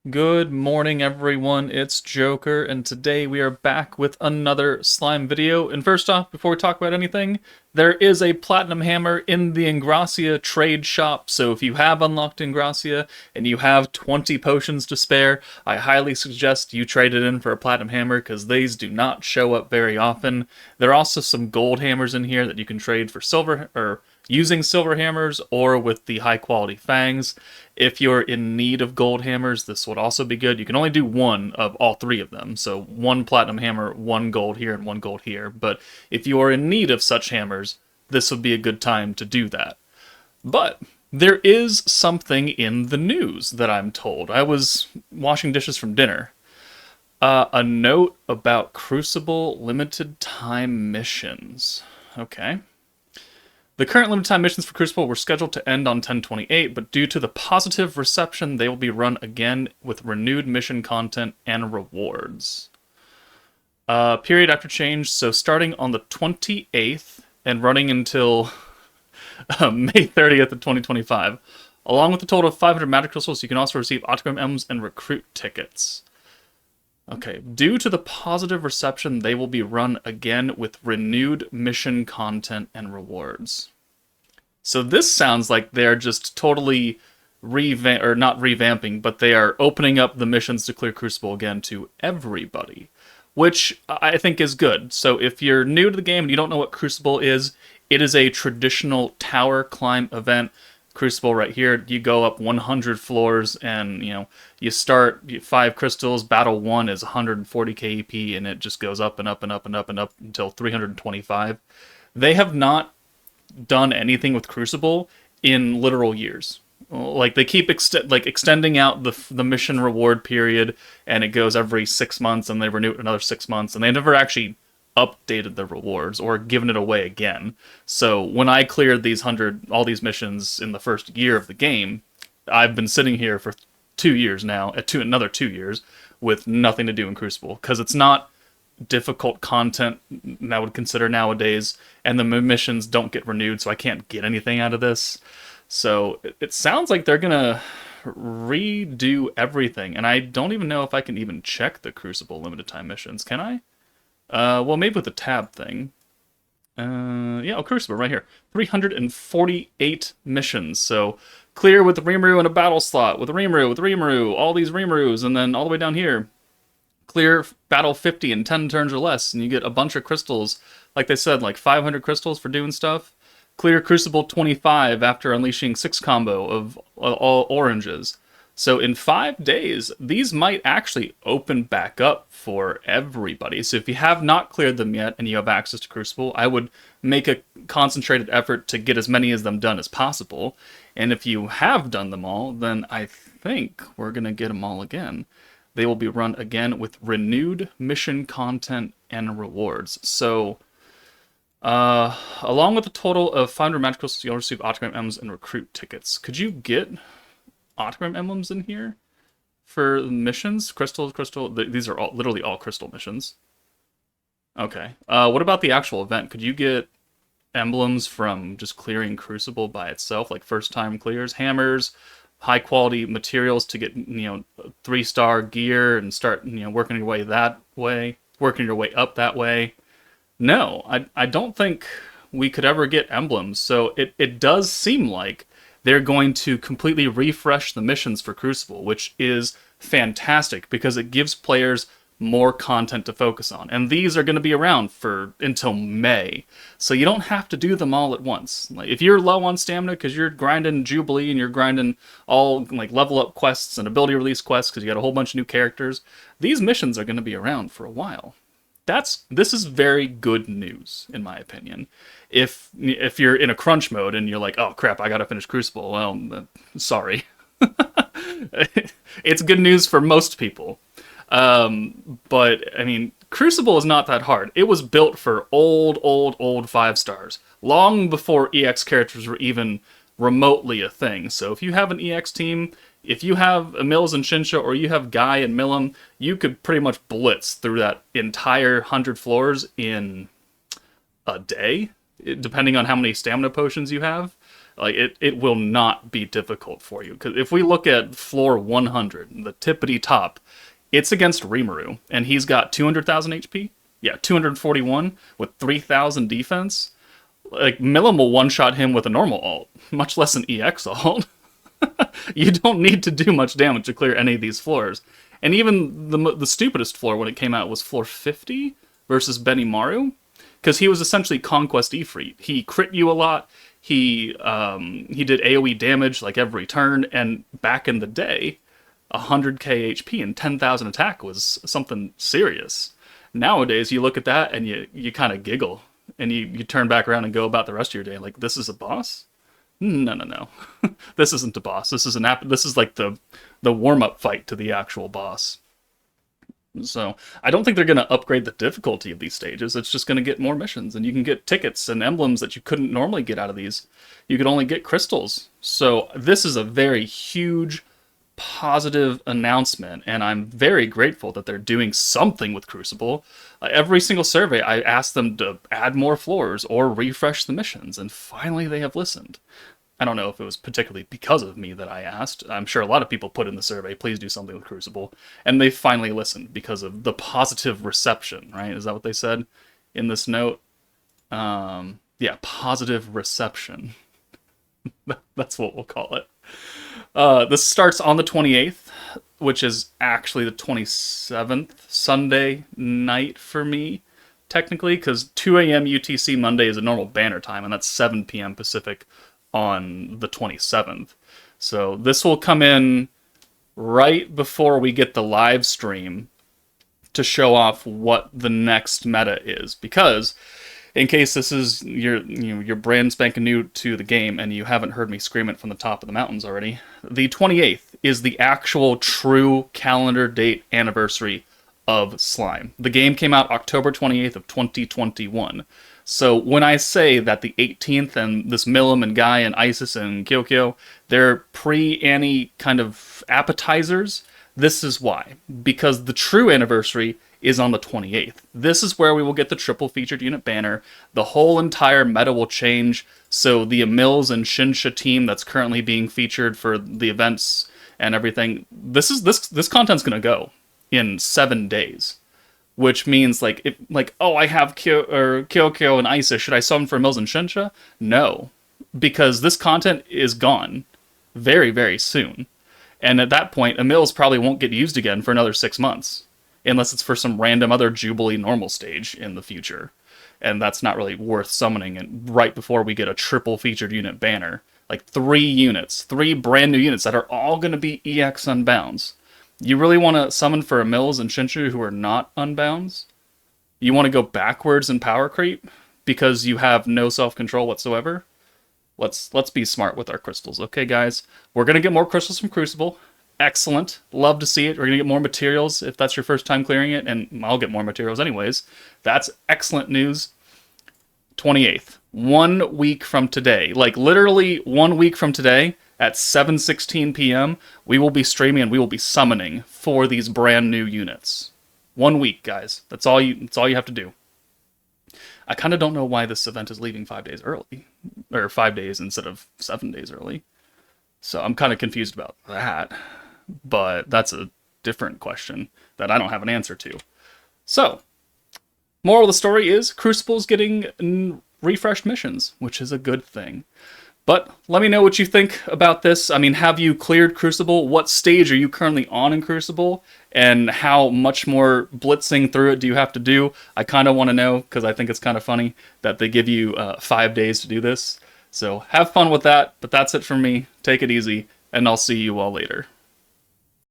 Good morning, everyone. It's Joker, and today we are back with another slime video. And first off, before we talk about anything, there is a platinum hammer in the Ingracia trade shop. So if you have unlocked Ingracia and you have 20 potions to spare, I highly suggest you trade it in for a platinum hammer because these do not show up very often. There are also some gold hammers in here that you can trade for silver or using silver hammers or with the high quality fangs. If you're in need of gold hammers, this would also be good. You can only do one of all three of them. So one platinum hammer, one gold here, and one gold here. But if you are in need of such hammers, this would be a good time to do that. But there is something in the news that I'm told. I was washing dishes from dinner. A note about Crucible limited time missions. Okay. The current limited time missions for Crucible were scheduled to end on 10/28, but due to the positive reception, they will be run again with renewed mission content and rewards. Period after change, so starting on the 28th and running until May 30th of 2025. Along with a total of 500 magic crystals, you can also receive autogram emblems and recruit tickets. Okay, due to the positive reception, they will be run again with renewed mission content and rewards. So this sounds like they're just totally or not revamping, but they are opening up the missions to clear Crucible again to everybody, which I think is good. So if you're new to the game and you don't know what Crucible is, it is a traditional tower climb event. Crucible right here, you go up 100 floors and you start 5 crystals. Battle 1 is 140 KEP and it just goes up and up and up and up and up until 325. They have not done anything with Crucible in literal years. Like they keep extending out the mission reward period, and it goes every 6 months, and they renew it another 6 months, and they never actually updated the rewards or given it away again. So when I cleared all these missions in the first year of the game, I've been sitting here for 2 years now, another 2 years, with nothing to do in Crucible because it's not difficult content I would consider nowadays, and the missions don't get renewed, so I can't get anything out of this. So it sounds like they're gonna redo everything, and I don't even know if I can even check the Crucible limited time missions. Can I? Well, maybe with the tab thing. Yeah, Crucible right here. 348 missions. So clear with the Rimuru in a battle slot, with Rimuru, all these Rimurus, and then all the way down here. Clear battle 50 in 10 turns or less, and you get a bunch of crystals. Like they said, like 500 crystals for doing stuff. Clear Crucible 25 after unleashing 6 combo of all oranges. So in 5 days, these might actually open back up for everybody. So if you have not cleared them yet and you have access to Crucible, I would make a concentrated effort to get as many of them done as possible. And if you have done them all, then I think we're going to get them all again. They will be run again with renewed mission content and rewards. So, along with a total of 500 magic crystals, you'll receive autogram emblems and recruit tickets. Could you get autogram emblems in here for missions? Crystal. These are literally all crystal missions. Okay. What about the actual event? Could you get emblems from just clearing Crucible by itself, like first time clears, hammers, high quality materials to get 3-star gear and start working your way up that way? No, I don't think we could ever get emblems. So it does seem like they're going to completely refresh the missions for Crucible, which is fantastic because it gives players more content to focus on. And these are going to be around for until May. So you don't have to do them all at once. Like if you're low on stamina because you're grinding Jubilee and you're grinding all like level up quests and ability release quests because you got a whole bunch of new characters, these missions are going to be around for a while. This is very good news in my opinion. If you're in a crunch mode and you're like, oh crap, I gotta finish Crucible, well, sorry. It's good news for most people. But I mean, Crucible is not that hard. It was built for old 5-stars, long before EX characters were even remotely a thing. So if you have an EX team, if you have a Mills and Shinsha, or you have Guy and Milim, you could pretty much blitz through that entire 100 floors in a day, depending on how many stamina potions you have. Like, it will not be difficult for you. Because if we look at floor 100, the tippity top, it's against Rimuru, and he's got 200,000 HP. Yeah, 241 with 3,000 defense. Like, Milim will one-shot him with a normal ult, much less an EX ult. You don't need to do much damage to clear any of these floors. And even the stupidest floor when it came out was floor 50 versus Benimaru, because he was essentially Conquest Ifrit. He crit you a lot. He did AoE damage like every turn, and back in the day, 100k HP and 10,000 attack was something serious. Nowadays, you look at that and you kind of giggle, and you turn back around and go about the rest of your day like, this is a boss? No. This isn't a boss. This is this is like the warm-up fight to the actual boss. So I don't think they're going to upgrade the difficulty of these stages. It's just going to get more missions, and you can get tickets and emblems that you couldn't normally get out of these. You could only get crystals. So this is a very huge positive announcement, and I'm very grateful that they're doing something with Crucible. Every single survey, I asked them to add more floors or refresh the missions, and finally they have listened. I don't know if it was particularly because of me that I asked. I'm sure a lot of people put in the survey, please do something with Crucible, and they finally listened because of the positive reception, right? Is that what they said in this note? Yeah, positive reception. That's what we'll call it. This starts on the 28th, which is actually the 27th Sunday night for me, technically, because 2 a.m. UTC Monday is a normal banner time, and that's 7 p.m. Pacific on the 27th. So this will come in right before we get the live stream to show off what the next meta is, because in case this is your brand spanking new to the game and you haven't heard me scream it from the top of the mountains already, the 28th is the actual true calendar date anniversary of Slime. The game came out October 28th of 2021. So when I say that the 18th and this Milim and Guy and Isis and Kyokyo, they're pre-Annie kind of appetizers, this is why. Because the true anniversary is on the 28th. This is where we will get the triple featured unit banner. The whole entire meta will change. So the Emils and Shinsha team that's currently being featured for the events and everything, this content's gonna go in 7 days. Which means, oh, I have Kyokyo and Isis, should I summon for Emils and Shinsha? No. Because this content is gone very, very soon. And at that point, Emils probably won't get used again for another 6 months. Unless it's for some random other Jubilee normal stage in the future. And that's not really worth summoning and right before we get a triple featured unit banner. Like 3 units, 3 brand new units that are all going to be EX Unbounds. You really want to summon for Emils and Shinshu who are not Unbounds? You want to go backwards in power creep because you have no self-control whatsoever? Let's be smart with our crystals, okay guys? We're going to get more crystals from Crucible. Excellent. Love to see it. We're going to get more materials if that's your first time clearing it, and I'll get more materials anyways. That's excellent news. 28th. 1 week from today. Like, literally 1 week from today at 7:16 p.m., we will be streaming and we will be summoning for these brand new units. 1 week, guys. That's all you have to do. I kind of don't know why this event is leaving 5 days early. Or 5 days instead of 7 days early. So I'm kind of confused about that. But that's a different question that I don't have an answer to. So, moral of the story is Crucible's getting refreshed missions, which is a good thing. But let me know what you think about this. I mean, have you cleared Crucible? What stage are you currently on in Crucible? And how much more blitzing through it do you have to do? I kind of want to know, because I think it's kind of funny that they give you 5 days to do this. So have fun with that, but that's it from me. Take it easy, and I'll see you all later.